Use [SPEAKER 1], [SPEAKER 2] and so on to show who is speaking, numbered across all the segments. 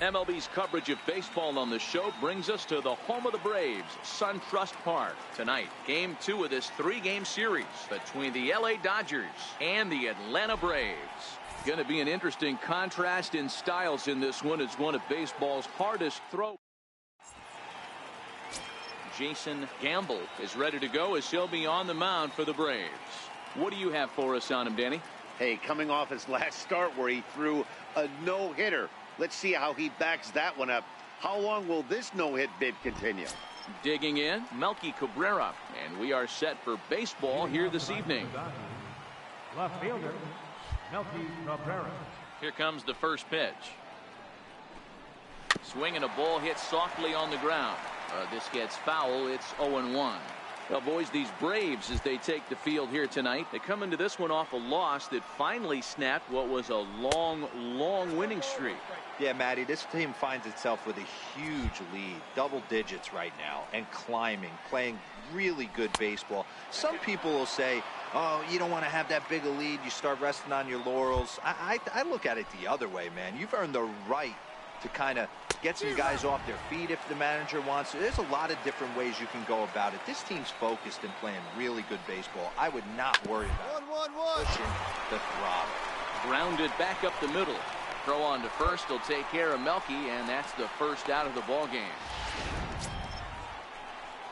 [SPEAKER 1] MLB's coverage of baseball on the show brings us to the home of the Braves, SunTrust Park. Tonight, Game 2 of this 3-game series between the LA Dodgers and the Atlanta Braves. Going to be an interesting contrast in styles in this one. It's one of baseball's hardest throws. Jason Gamble is ready to go as he'll be on the mound for the Braves. What do you have for us on him, Danny?
[SPEAKER 2] Hey, coming off his last start where he threw a no-hitter. Let's see how he backs that one up. How long will this no-hit bid continue?
[SPEAKER 1] Digging in, Melky Cabrera, and we are set for baseball here this evening.
[SPEAKER 3] Left fielder, Melky Cabrera.
[SPEAKER 1] Here comes the first pitch. Swinging a ball hit softly on the ground. This gets foul. It's 0-1. Well, boys, these Braves, as they take the field here tonight, they come into this one off a loss that finally snapped what was a long winning streak.
[SPEAKER 4] Yeah, Matty, this team finds itself with a huge lead, double digits right now, and climbing, playing really good baseball. Some people will say, oh, you don't want to have that big a lead, you start resting on your laurels. I look at it the other way, man. You've earned the right to kind of get some guys off their feet if the manager wants to. There's a lot of different ways you can go about it. This team's focused and playing really good baseball. I would not worry about pushing the throttle.
[SPEAKER 1] Grounded back up the middle. Throw on to first will take care of Melky, and that's the first out of the ball game.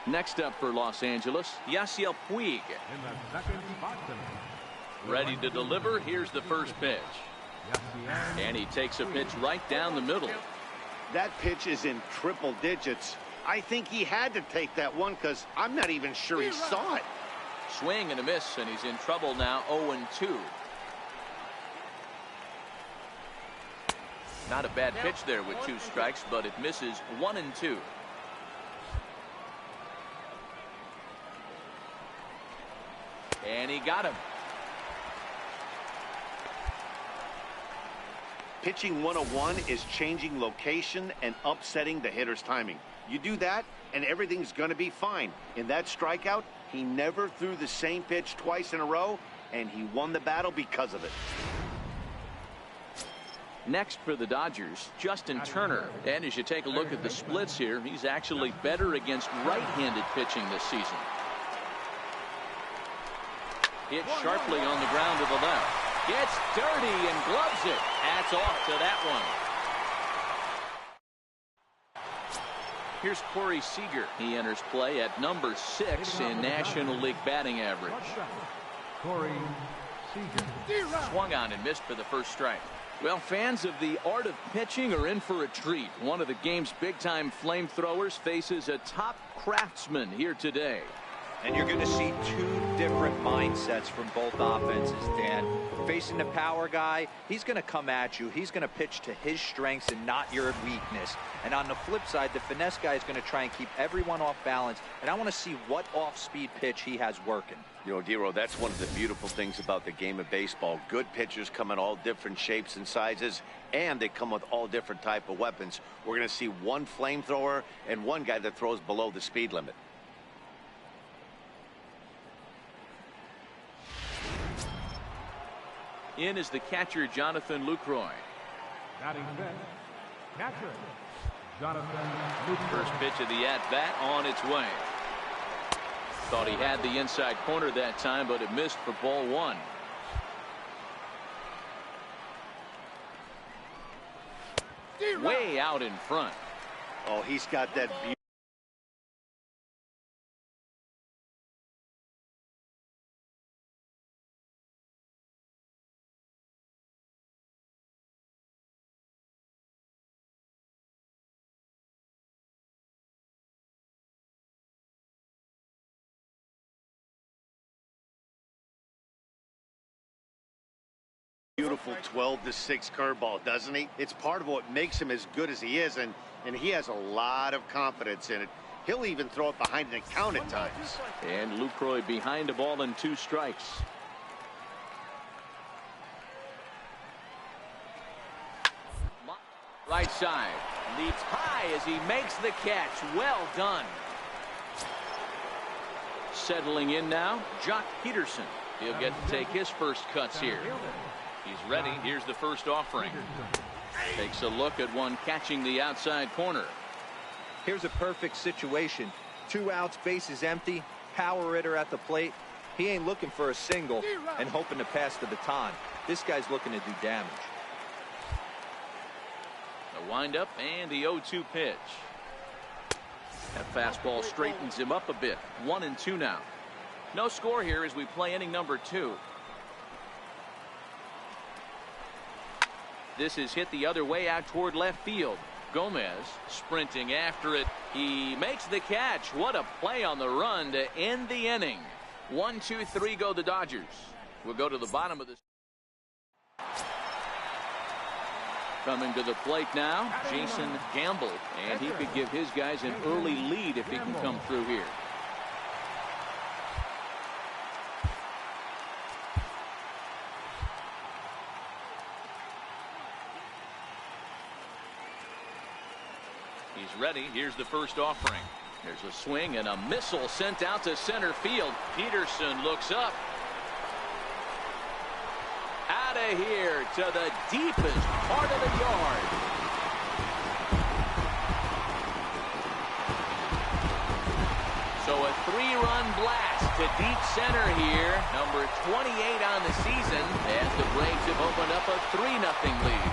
[SPEAKER 1] Next up for Los Angeles, Yasiel Puig.
[SPEAKER 3] In the second spot tonight.
[SPEAKER 1] Ready to deliver. Here's the first pitch. And he takes a pitch right down the middle.
[SPEAKER 2] That pitch is in triple digits. I think he had to take that one because I'm not even sure he saw it.
[SPEAKER 1] Swing and a miss, and he's in trouble now. 0-2. Not a bad pitch there with 2 strikes, but it misses. 1-2. And he got him.
[SPEAKER 2] Pitching 101 is changing location and upsetting the hitter's timing. You do that, and everything's going to be fine. In that strikeout, he never threw the same pitch twice in a row, and he won the battle because of it.
[SPEAKER 1] Next for the Dodgers, Justin Turner. And as you take a look at the splits here, he's actually better against right-handed pitching this season. Hit sharply on the ground to the left. Gets dirty and gloves it. That's off to that one. Here's Corey Seager. He enters play at number 6 in National League batting average.
[SPEAKER 3] Corey Seager.
[SPEAKER 1] Swung on and missed for the first strike. Well, fans of the art of pitching are in for a treat. One of the game's big-time flamethrowers faces a top craftsman here today.
[SPEAKER 4] And you're going to see 2 different mindsets from both offenses, Dan. Facing the power guy, he's going to come at you. He's going to pitch to his strengths and not your weakness. And on the flip side, the finesse guy is going to try and keep everyone off balance. And I want to see what off-speed pitch he has working.
[SPEAKER 2] You know, Dero, that's one of the beautiful things about the game of baseball. Good pitchers come in all different shapes and sizes, and they come with all different type of weapons. We're going to see one flamethrower and one guy that throws below the speed limit.
[SPEAKER 1] In is the catcher, Jonathan Lucroy.
[SPEAKER 3] Batting fifth, catcher, Jonathan Lucroy.
[SPEAKER 1] First pitch of the at-bat on its way. Thought he had the inside corner that time, but it missed for ball 1. Way out in front.
[SPEAKER 2] Oh, he's got that beauty. Beautiful 12-6 curveball, doesn't he? It's part of what makes him as good as he is, and he has a lot of confidence in it. He'll even throw it behind an account at times.
[SPEAKER 1] And Lucroy behind the ball in 2 strikes. Right side. Leaps high as he makes the catch. Well done. Settling in now, Jock Peterson. He'll get to take his first cuts here. He's ready. Here's the first offering. Takes a look at one catching the outside corner.
[SPEAKER 4] Here's a perfect situation. 2 outs, bases empty, power hitter at the plate. He ain't looking for a single and hoping to pass the baton. This guy's looking to do damage.
[SPEAKER 1] The windup and the 0-2 pitch. That fastball straightens him up a bit. 1-2 now. No score here as we play inning number 2. This is hit the other way out toward left field. Gomez sprinting after it. He makes the catch. What a play on the run to end the inning. 1-2-3 go the Dodgers. We'll go to the bottom of this. Coming to the plate now, Jason Gamble, and he could give his guys an early lead if he can come through here. He's ready. Here's the first offering. There's a swing and a missile sent out to center field. Peterson looks up. Out of here to the deepest part of the yard. So a 3-run blast to deep center here. Number 28 on the season as the Braves have opened up a 3-0 lead.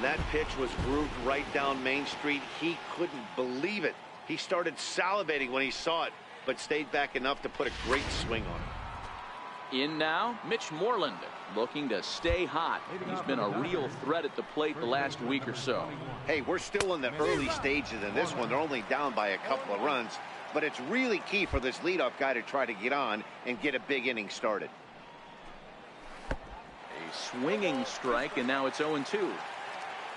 [SPEAKER 2] That pitch was grooved right down Main Street. He couldn't believe it. He started salivating when he saw it, but stayed back enough to put a great swing on it.
[SPEAKER 1] In now, Mitch Moreland looking to stay hot. He's been a real threat at the plate the last week or so.
[SPEAKER 2] Hey, we're still in the early stages in this one. They're only down by a couple of runs, but it's really key for this leadoff guy to try to get on and get a big inning started.
[SPEAKER 1] A swinging strike, and now it's 0-2.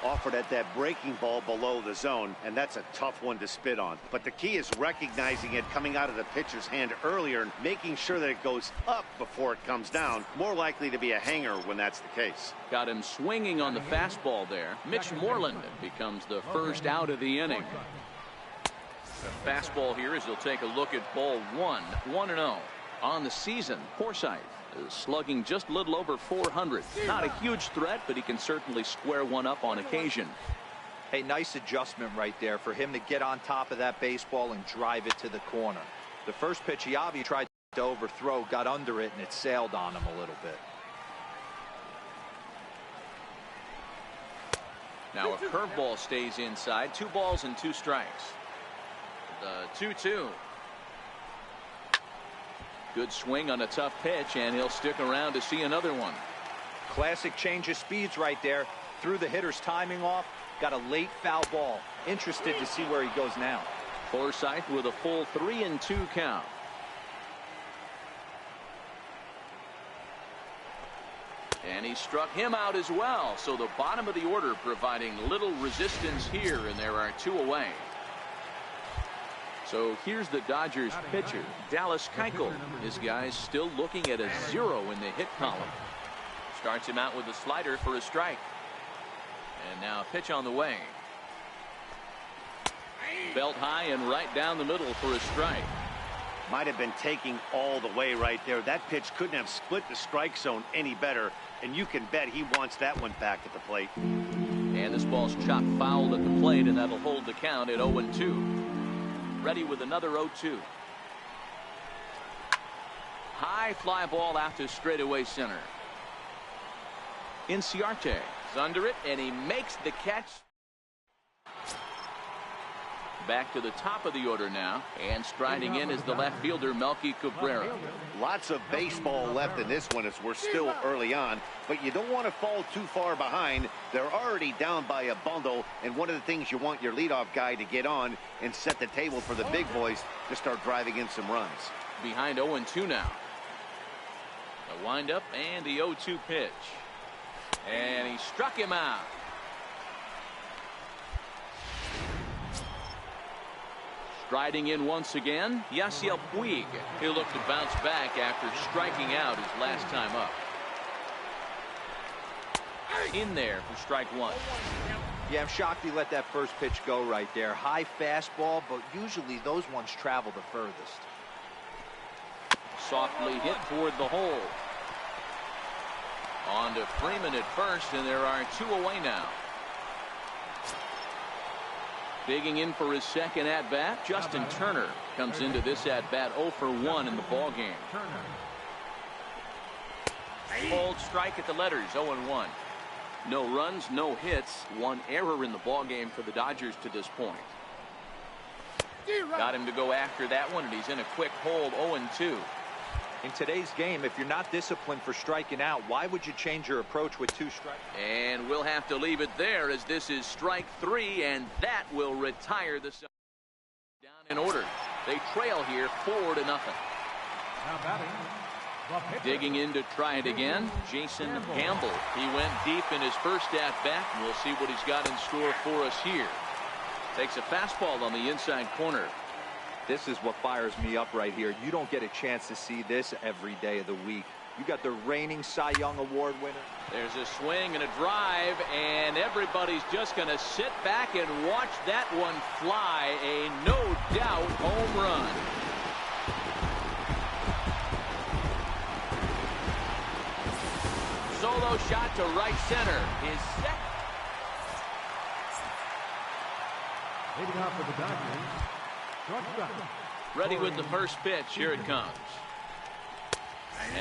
[SPEAKER 2] Offered at that breaking ball below the zone, and that's a tough one to spit on. But the key is recognizing it coming out of the pitcher's hand earlier and making sure that it goes up before it comes down. More likely to be a hanger when that's the case.
[SPEAKER 1] Got him swinging on the fastball there. Mitch Moreland becomes the first out of the inning. The fastball here as he'll take a look at ball 1. 1-0 on the season. Forsythe is slugging just a little over 400. Not a huge threat, but he can certainly square one up on occasion.
[SPEAKER 4] Hey, nice adjustment right there for him to get on top of that baseball and drive it to the corner. The first pitch he obviously tried to overthrow, got under it, and it sailed on him a little bit.
[SPEAKER 1] Now a curveball stays inside. 2 balls and 2 strikes. The 2-2. Good swing on a tough pitch, and he'll stick around to see another one.
[SPEAKER 4] Classic change of speeds right there. Threw the hitter's timing off. Got a late foul ball. Interested to see where he goes now.
[SPEAKER 1] Forsythe with a full 3-2 count. And he struck him out as well. So the bottom of the order providing little resistance here, and there are 2 away. So here's the Dodgers pitcher, Dallas Keuchel. His guy's still looking at a 0 in the hit column. Starts him out with a slider for a strike. And now a pitch on the way. Belt high and right down the middle for a strike.
[SPEAKER 2] Might have been taking all the way right there. That pitch couldn't have split the strike zone any better, and you can bet he wants that one back at the plate.
[SPEAKER 1] And this ball's chopped foul at the plate, and that'll hold the count at 0-2. Ready with another 0-2. High fly ball out to straightaway center. Inciarte is under it, and he makes the catch. Back to the top of the order now, and striding in is the left fielder Melky Cabrera.
[SPEAKER 2] Lots of baseball left in this one as we're still early on, but you don't want to fall too far behind. They're already down by a bundle, and one of the things you want your leadoff guy to get on and set the table for the big boys to start driving in some runs.
[SPEAKER 1] Behind 0-2 now. The windup and the 0-2 pitch. And he struck him out. Striding in once again, Yasiel Puig. He'll look to bounce back after striking out his last time up. In there for strike 1.
[SPEAKER 4] Yeah, I'm shocked he let that first pitch go right there. High fastball, but usually those ones travel the furthest.
[SPEAKER 1] Softly hit toward the hole. On to Freeman at first, and there are 2 away now. Digging in for his second at-bat, Justin Turner comes into this at-bat 0 for 1 in the ballgame. Cold strike at the letters, 0-1. No runs, no hits, 1 error in the ballgame for the Dodgers to this point. Got him to go after that one, and he's in a quick hold, 0-2.
[SPEAKER 4] In today's game, if you're not disciplined for striking out, why would you change your approach with 2 strikes?
[SPEAKER 1] And we'll have to leave it there, as this is strike 3, and that will retire the down in order. They trail here 4-0.
[SPEAKER 3] Now batting, the pitcher.
[SPEAKER 1] Digging in to try it again, Jason Gamble. He went deep in his first at-bat, and we'll see what he's got in store for us here. Takes a fastball on the inside corner.
[SPEAKER 4] This is what fires me up right here. You don't get a chance to see this every day of the week. You got the reigning Cy Young Award winner.
[SPEAKER 1] There's a swing and a drive, and everybody's just going to sit back and watch that one fly. A no-doubt home run. Solo shot to right center. His second.
[SPEAKER 3] Leading off for the Dodgers, shortstop.
[SPEAKER 1] Ready with the first pitch. Here it comes.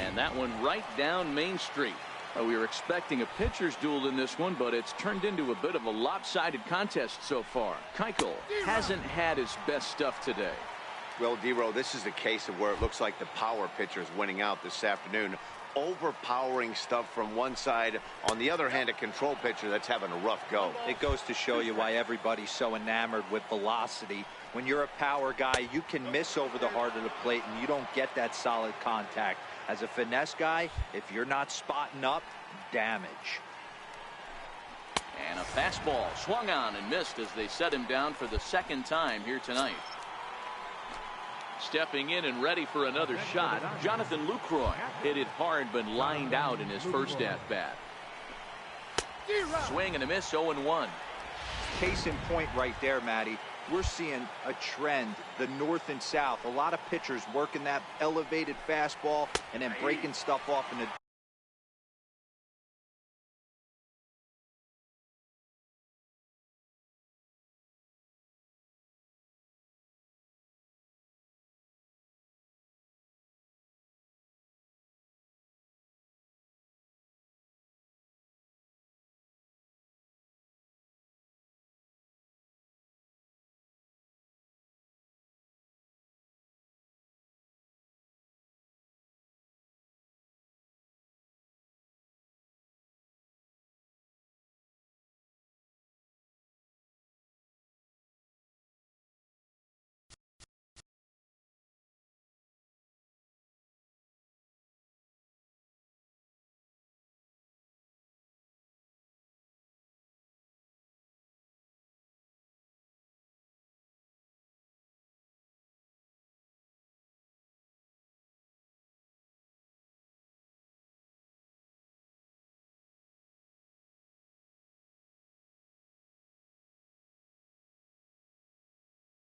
[SPEAKER 1] And that one right down Main Street. We were expecting a pitcher's duel in this one, but it's turned into a bit of a lopsided contest so far. Keuchel hasn't had his best stuff today.
[SPEAKER 2] Well, D-Row, this is the case of where it looks like the power pitcher is winning out this afternoon. Overpowering stuff from one side. On the other hand, a control pitcher that's having a rough go.
[SPEAKER 4] It goes to show you why everybody's so enamored with velocity. When you're a power guy, you can miss over the heart of the plate, and you don't get that solid contact. As a finesse guy, if you're not spotting up, damage.
[SPEAKER 1] And a fastball swung on and missed as they set him down for the second time here tonight. Stepping in and ready for another shot, Jonathan Lucroy hit it hard but lined out in his first at-bat. Swing and a miss, 0-1.
[SPEAKER 4] Case in point right there, Matty. We're seeing a trend, the north and south. A lot of pitchers working that elevated fastball and then breaking stuff off in the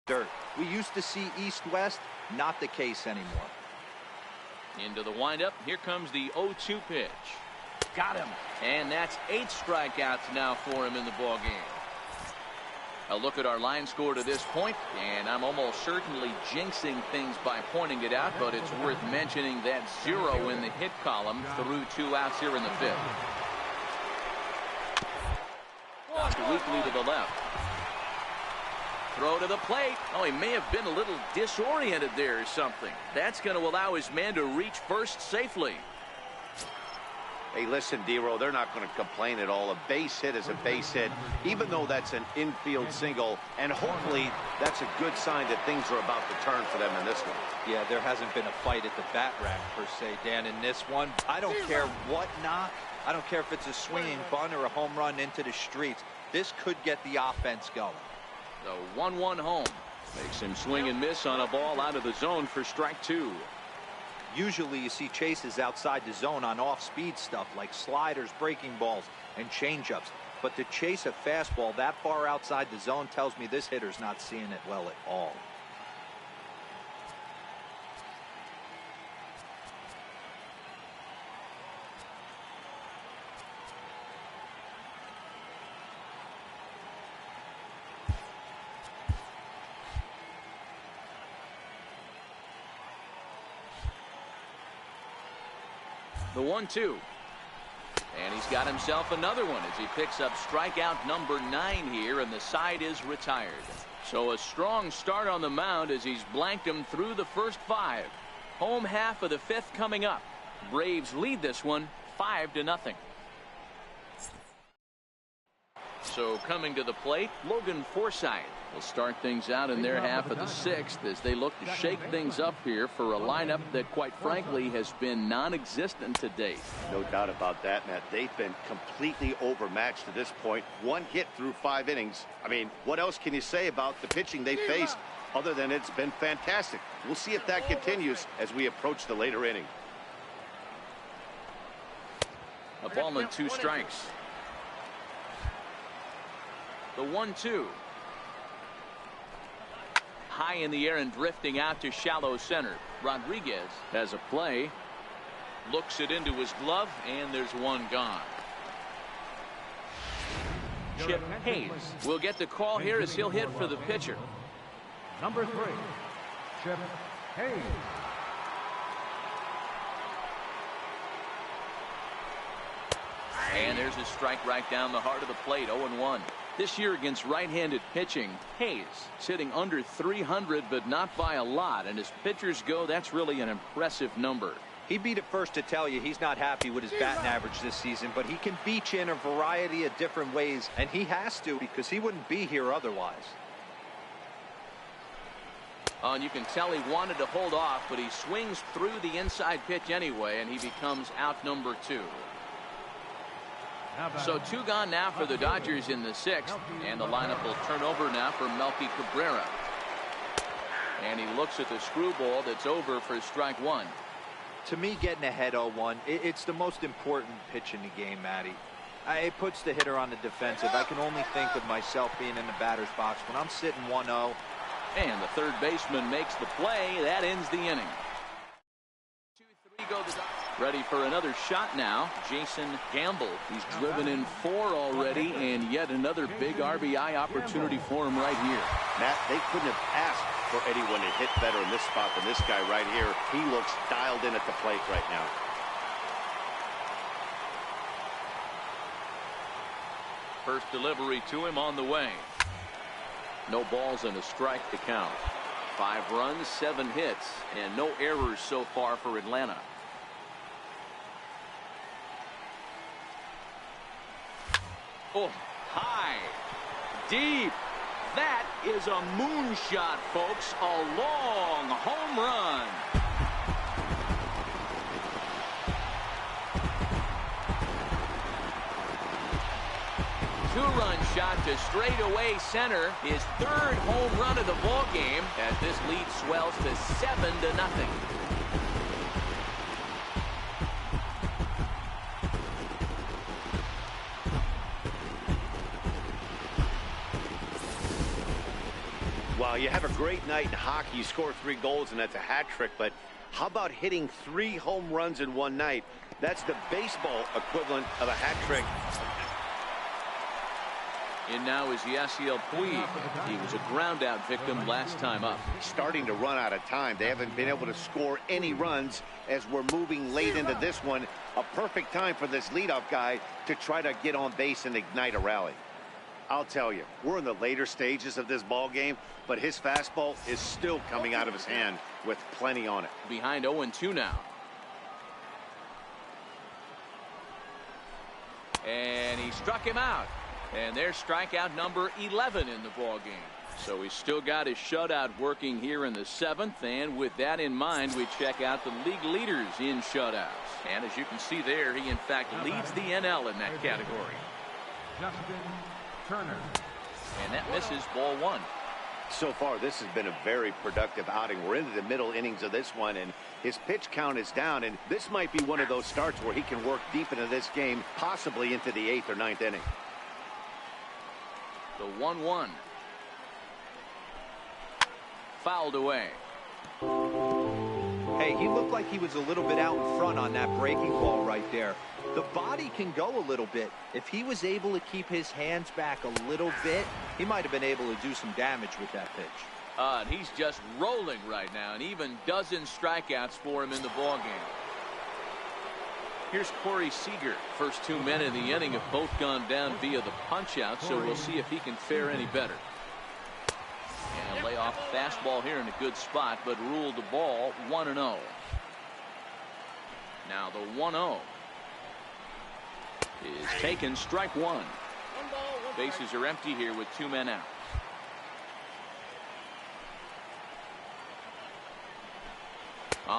[SPEAKER 4] dirt. We used to see east-west, not the case anymore.
[SPEAKER 1] Into the windup. Here comes the 0-2 pitch. Got him. And that's 8 strikeouts now for him in the ballgame. A look at our line score to this point, and I'm almost certainly jinxing things by pointing it out, but it's worth mentioning that 0 in the hit column through 2 outs here in the 5th. Tossed weakly to the left. Throw to the plate. Oh, he may have been a little disoriented there or something. That's going to allow his man to reach first safely.
[SPEAKER 2] Hey, listen, D-Row, they're not going to complain at all. A base hit is a base hit, even though that's an infield single. And hopefully that's a good sign that things are about to turn for them in this one.
[SPEAKER 4] Yeah, there hasn't been a fight at the bat rack, per se, Dan, in this one. I don't care what knock. I don't care if it's a swinging bunt or a home run into the streets. This could get the offense going.
[SPEAKER 1] The 1-1 home makes him swing and miss on a ball out of the zone for strike 2.
[SPEAKER 4] Usually you see chases outside the zone on off-speed stuff like sliders, breaking balls, and changeups. but to chase a fastball that far outside the zone tells me this hitter's not seeing it well at all.
[SPEAKER 1] The 1-2. And he's got himself another one as he picks up strikeout number 9 here, and the side is retired. So a strong start on the mound as he's blanked him through the first 5. Home half of the 5th coming up. Braves lead this one 5-0. So coming to the plate, Logan Forsythe will start things out in their half of the 6th as they look to shake things up here for a lineup that, quite frankly, has been non-existent to date.
[SPEAKER 2] No doubt about that, Matt. They've been completely overmatched to this point. 1 hit through 5 innings. I mean, what else can you say about the pitching they faced other than it's been fantastic? We'll see if that continues as we approach the later inning.
[SPEAKER 1] A ball and 2 strikes. The 1-2. High in the air and drifting out to shallow center. Rodriguez has a play. Looks it into his glove, and there's one gone. Chip Hayes will get the call here as he'll hit for the pitcher.
[SPEAKER 3] Number 3, Chip Hayes.
[SPEAKER 1] And there's a strike right down the heart of the plate. 0-1. This year against right-handed pitching, Hayes sitting under 300, but not by a lot. And as pitchers go, that's really an impressive number.
[SPEAKER 4] He'd be the first to tell you he's not happy with his batting average this season, but he can beat you in a variety of different ways, and he has to because he wouldn't be here otherwise.
[SPEAKER 1] And you can tell he wanted to hold off, but he swings through the inside pitch anyway, and he becomes out number 2. So 2 gone now for the Dodgers in the 6th, and the lineup will turn over now for Melky Cabrera. And he looks at the screwball that's over for strike 1.
[SPEAKER 4] To me, getting ahead 0-1, it's the most important pitch in the game, Matty. It puts the hitter on the defensive. I can only think of myself being in the batter's box when I'm sitting 1-0.
[SPEAKER 1] And the third baseman makes the play. That ends the inning. 2-3 go the Dodgers. Ready for another shot now. Jason Gamble. He's driven in 4 already, and yet another big RBI opportunity for him right here.
[SPEAKER 2] Matt, they couldn't have asked for anyone to hit better in this spot than this guy right here. He looks dialed in at the plate right now.
[SPEAKER 1] First delivery to him on the way. No balls and a strike to count. 5 runs, 7 hits, and no errors so far for Atlanta. Oh, high, deep. That is a moonshot, folks. A long home run. Two-run shot to straightaway center. His 3rd home run of the ball game as this lead swells to 7-0.
[SPEAKER 2] Wow, you have a great night in hockey. You score 3 goals, and that's a hat trick. But how about hitting 3 home runs in one night? That's the baseball equivalent of a hat trick.
[SPEAKER 1] And now is Yasiel Puig. He was a ground-out victim last time up.
[SPEAKER 2] Starting to run out of time. They haven't been able to score any runs as we're moving late into this one. A perfect time for this leadoff guy to try to get on base and ignite a rally. I'll tell you, we're in the later stages of this ball game, but his fastball is still coming out of his hand with plenty on it.
[SPEAKER 1] Behind 0-2 now. And he struck him out. And there's strikeout number 11 in the ball game. So he's still got his shutout working here in the 7th. And with that in mind, we check out the league leaders in shutouts. And as you can see there, he in fact leads the NL in that category.
[SPEAKER 3] Justin Turner.
[SPEAKER 1] And that misses, ball 1.
[SPEAKER 2] So far, this has been a very productive outing. We're into the middle innings of this one, and his pitch count is down. And this might be one of those starts where he can work deep into this game, possibly into the 8th or 9th inning.
[SPEAKER 1] The 1-1. Fouled away.
[SPEAKER 4] Hey, he looked like he was a little bit out in front on that breaking ball right there. The body can go a little bit. If he was able to keep his hands back a little bit, he might have been able to do some damage with that pitch.
[SPEAKER 1] And he's just rolling right now, and even dozen strikeouts for him in the ball game. Here's Corey Seager. First 2 men in the inning have both gone down via the punch-out, so we'll see if he can fare any better. And lay off a fastball here in a good spot, but ruled the ball 1-0. Now the 1-0 is taken, strike one. Bases are empty here with 2 men out.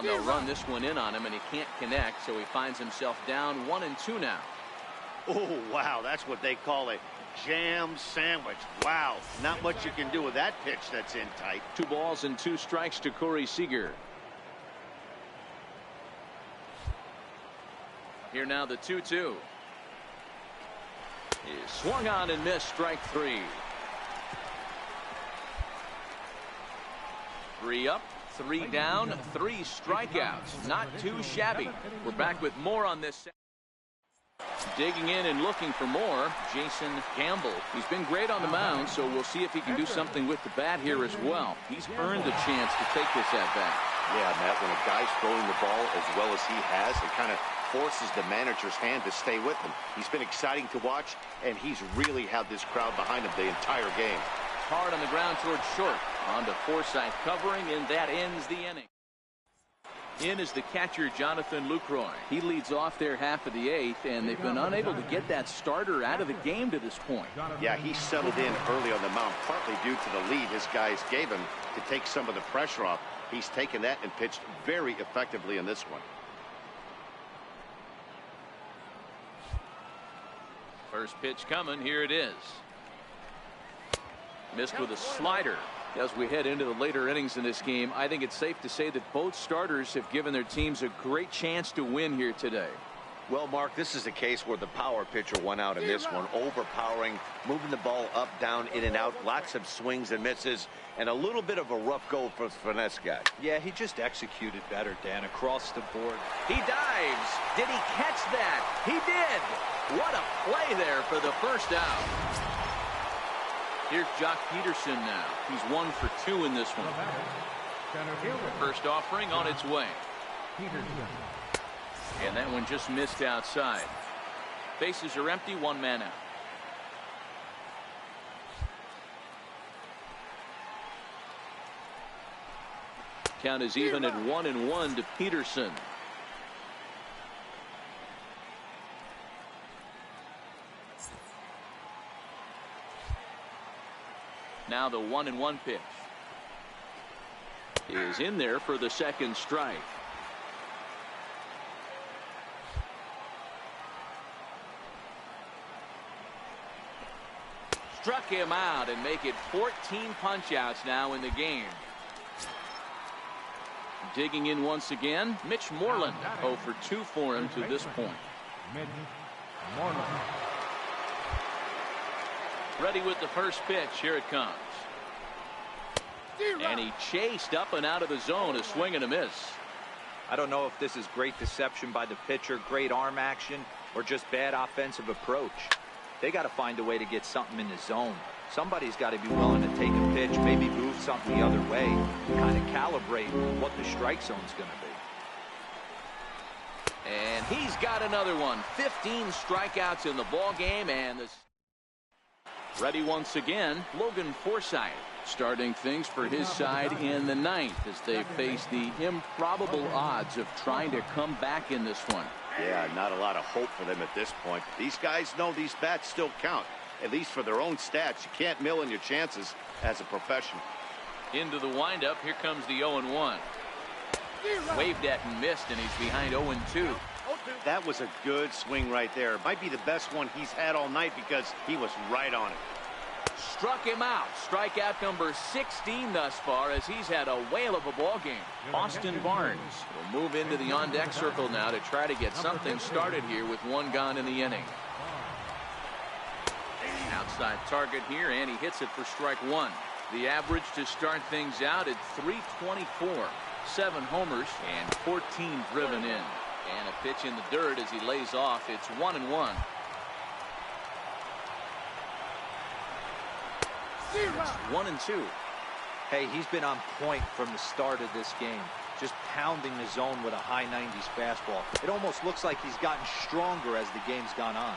[SPEAKER 1] They'll run this one in on him, and he can't connect, so he finds himself down 1-2 now.
[SPEAKER 2] Oh, wow, that's what they call a jam sandwich. Wow, not much you can do with that pitch that's in tight.
[SPEAKER 1] 2 balls and 2 strikes to Corey Seager. Here now the 2-2. Is swung on and missed, strike 3. 3 up, 3 down, 3 strikeouts. Not too shabby. We're back with more on this. Digging in and looking for more, Jason Gamble. He's been great on the mound, so we'll see if he can do something with the bat here as well. He's earned the chance to take this at bat.
[SPEAKER 2] Yeah, Matt, when a guy's throwing the ball as well as he has, it kind of forces the manager's hand to stay with him. He's been exciting to watch, and he's really had this crowd behind him the entire game.
[SPEAKER 1] Hard on the ground towards short. On to Forsythe covering, and that ends the inning. In is the catcher, Jonathan Lucroy. He leads off their half of the 8th, and they've been unable to get that starter out of the game to this point.
[SPEAKER 2] Yeah, he settled in early on the mound, partly due to the lead his guys gave him to take some of the pressure off. He's taken that and pitched very effectively in this one.
[SPEAKER 1] First pitch coming. Here it is. Missed with a slider. As we head into the later innings in this game, I think it's safe to say that both starters have given their teams a great chance to win here today.
[SPEAKER 2] Well, Mark, this is a case where the power pitcher won out in this one, overpowering, moving the ball up, down, in and out, lots of swings and misses, and a little bit of a rough go for the finesse guy.
[SPEAKER 4] Yeah, he just executed better, Dan, across the board.
[SPEAKER 1] He dives. Did he catch that? He did. What a play there for the first out. Here's Jock Peterson now. He's 1 for 2 in this one. First offering on its way. And that one just missed outside. Bases are empty, 1 man out. Count is even at 1-1 to Peterson. Now the 1-1 pitch is in there for the second strike. Struck him out and make it 14 punch-outs now in the game. Digging in once again, Mitch Moreland. 0 for 2 for him to this point. Ready with the first pitch. Here it comes. And he chased up and out of the zone. A swing and a miss.
[SPEAKER 4] I don't know if this is great deception by the pitcher, great arm action, or just bad offensive approach. They got to find a way to get something in the zone. Somebody's got to be willing to take a pitch, maybe move something the other way, kind of calibrate what the strike zone's going to be.
[SPEAKER 1] And he's got another one. 15 strikeouts in the ball game, and the ready once again, Logan Forsythe, starting things for his side in the 9th as they face the improbable odds of trying to come back in this one.
[SPEAKER 2] Yeah, not a lot of hope for them at this point. These guys know these bats still count, at least for their own stats. You can't mill in your chances as a professional.
[SPEAKER 1] Into the windup. Here comes the 0-1. Waved at and missed, and he's behind 0-2.
[SPEAKER 2] That was a good swing right there. Might be the best one he's had all night because he was right on it.
[SPEAKER 1] Struck him out. Strikeout number 16 thus far as he's had a whale of a ball game. Austin Barnes will move into the on-deck circle now to try to get something started here with 1 gone in the inning. Outside target here, and he hits it for strike one. The average to start things out at .324. 7 homers and 14 driven in. And a pitch in the dirt as he lays off. It's 1-1. It's 1-2.
[SPEAKER 4] Hey, he's been on point from the start of this game. Just pounding the zone with a high 90s fastball. It almost looks like he's gotten stronger as the game's gone on.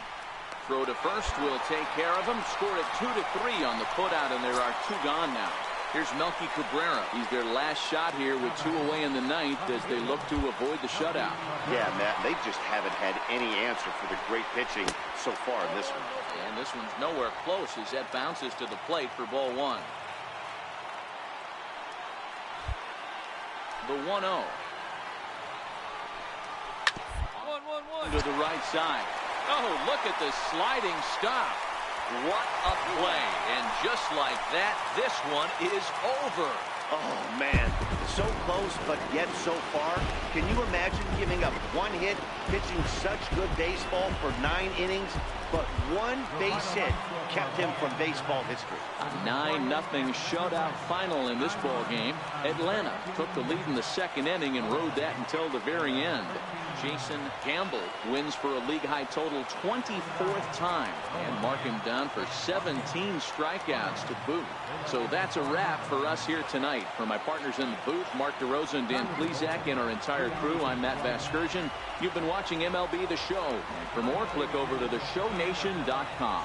[SPEAKER 1] Throw to first will take care of him. Scored at 2-3 on the putout, and there are 2 gone now. Here's Melky Cabrera. He's their last shot here with 2 away in the ninth as they look to avoid the shutout.
[SPEAKER 2] Yeah, Matt, they just haven't had any answer for the great pitching so far in this one.
[SPEAKER 1] And this one's nowhere close as that bounces to the plate for ball 1. The 1-0. To the right side. Oh, look at the sliding stop. What a play. And just like that, this one is over.
[SPEAKER 2] Oh, man. So close, but yet so far. Can you imagine giving up 1 hit, pitching such good baseball for 9 innings, but 1 base hit kept him from baseball history?
[SPEAKER 1] A 9-0 shutout final in this ball game. Atlanta took the lead in the 2nd inning and rode that until the very end. Jason Gamble wins for a league-high total 24th time and mark him down for 17 strikeouts to boot. So that's a wrap for us here tonight. For my partners in the booth, Mark DeRosa and Dan Plesac, and our entire crew, I'm Matt Vasgersian. You've been watching MLB The Show. And for more, click over to theshownation.com.